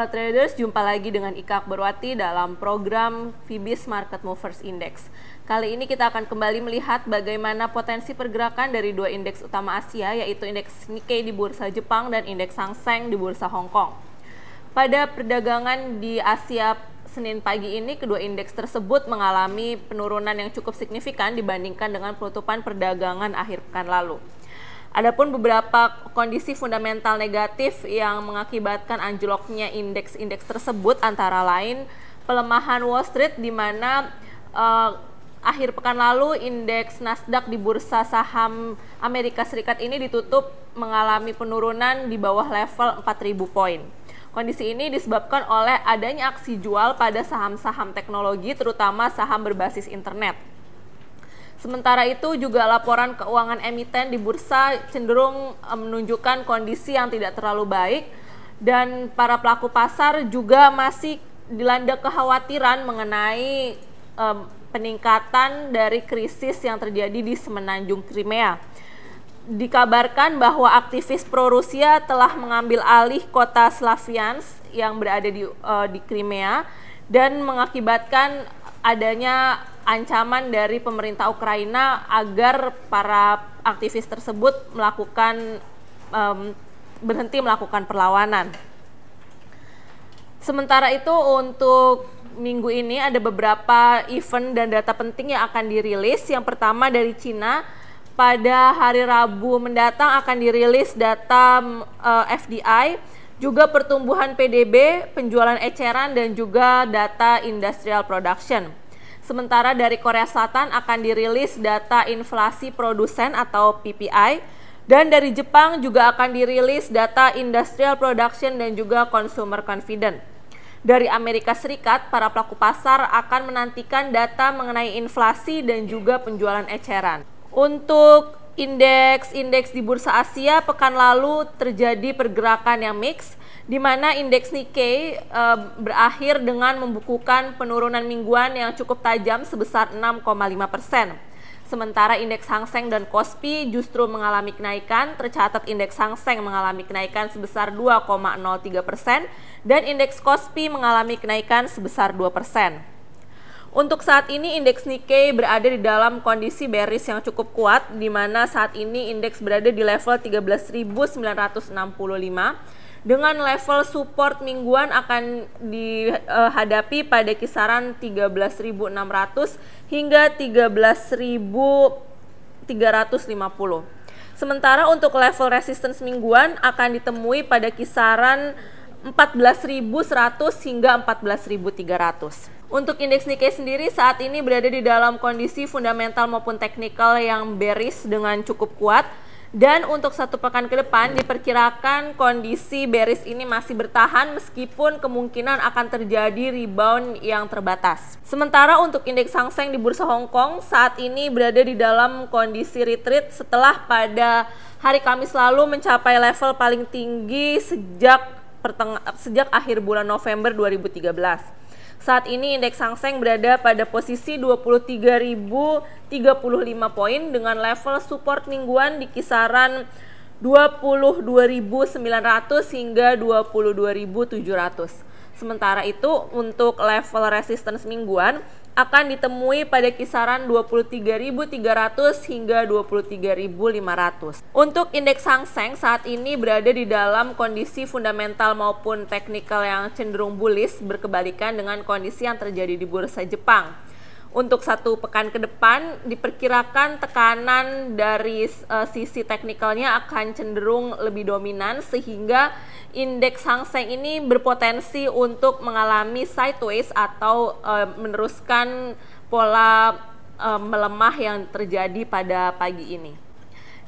Halo traders, jumpa lagi dengan Ika Akbarwati dalam program Fibis Market Movers Index. Kali ini kita akan kembali melihat bagaimana potensi pergerakan dari dua indeks utama Asia, yaitu indeks Nikkei di bursa Jepang dan indeks Hang Seng di bursa Hong Kong. Pada perdagangan di Asia Senin pagi ini, kedua indeks tersebut mengalami penurunan yang cukup signifikan dibandingkan dengan penutupan perdagangan akhir pekan lalu. Adapun beberapa kondisi fundamental negatif yang mengakibatkan anjloknya indeks-indeks tersebut antara lain pelemahan Wall Street, di mana akhir pekan lalu indeks Nasdaq di bursa saham Amerika Serikat ini ditutup mengalami penurunan di bawah level 4.000 poin. Kondisi ini disebabkan oleh adanya aksi jual pada saham-saham teknologi, terutama saham berbasis internet. Sementara itu juga laporan keuangan emiten di bursa cenderung menunjukkan kondisi yang tidak terlalu baik, dan para pelaku pasar juga masih dilanda kekhawatiran mengenai peningkatan dari krisis yang terjadi di semenanjung Crimea. Dikabarkan bahwa aktivis pro-Rusia telah mengambil alih kota Slaviansk yang berada di Crimea dan mengakibatkan adanya ancaman dari pemerintah Ukraina agar para aktivis tersebut berhenti melakukan perlawanan. Sementara itu, untuk minggu ini ada beberapa event dan data penting yang akan dirilis. Yang pertama dari Cina, pada hari Rabu mendatang akan dirilis data FDI, juga pertumbuhan PDB, penjualan eceran, dan juga data industrial production. Sementara dari Korea Selatan akan dirilis data inflasi produsen atau PPI, dan dari Jepang juga akan dirilis data industrial production dan juga consumer confidence. Dari Amerika Serikat, para pelaku pasar akan menantikan data mengenai inflasi dan juga penjualan eceran. Untuk indeks di bursa Asia, pekan lalu terjadi pergerakan yang mix, di mana indeks Nikkei berakhir dengan membukukan penurunan mingguan yang cukup tajam sebesar 6,5%. Sementara indeks Hang Seng dan Kospi justru mengalami kenaikan. Tercatat indeks Hang Seng mengalami kenaikan sebesar 2,03% dan indeks Kospi mengalami kenaikan sebesar 2%. Untuk saat ini indeks Nikkei berada di dalam kondisi bearish yang cukup kuat, di mana saat ini indeks berada di level 13.965 dengan level support mingguan akan dihadapi pada kisaran 13.600 hingga 13.350. Sementara untuk level resistance mingguan akan ditemui pada kisaran 14.100 hingga 14.300. Untuk indeks Nikkei sendiri saat ini berada di dalam kondisi fundamental maupun teknikal yang bearish dengan cukup kuat. Dan untuk satu pekan ke depan diperkirakan kondisi bearish ini masih bertahan meskipun kemungkinan akan terjadi rebound yang terbatas. Sementara untuk indeks Hang Seng di bursa Hong Kong saat ini berada di dalam kondisi retreat setelah pada hari Kamis lalu mencapai level paling tinggi sejak akhir bulan November 2013. Saat ini indeks Hang Seng berada pada posisi 23.035 poin dengan level support mingguan di kisaran 22.900 hingga 22.700. Sementara itu untuk level resistance mingguan akan ditemui pada kisaran 23.300 hingga 23.500. Untuk indeks Hang Seng saat ini berada di dalam kondisi fundamental maupun teknikal yang cenderung bullish, berkebalikan dengan kondisi yang terjadi di bursa Jepang. Untuk satu pekan ke depan diperkirakan tekanan dari sisi teknikalnya akan cenderung lebih dominan, sehingga indeks Hang Seng ini berpotensi untuk mengalami sideways atau meneruskan pola melemah yang terjadi pada pagi ini.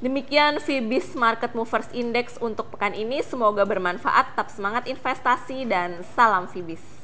Demikian Fibis Market Movers Index untuk pekan ini, semoga bermanfaat. Tetap semangat investasi dan salam Fibis.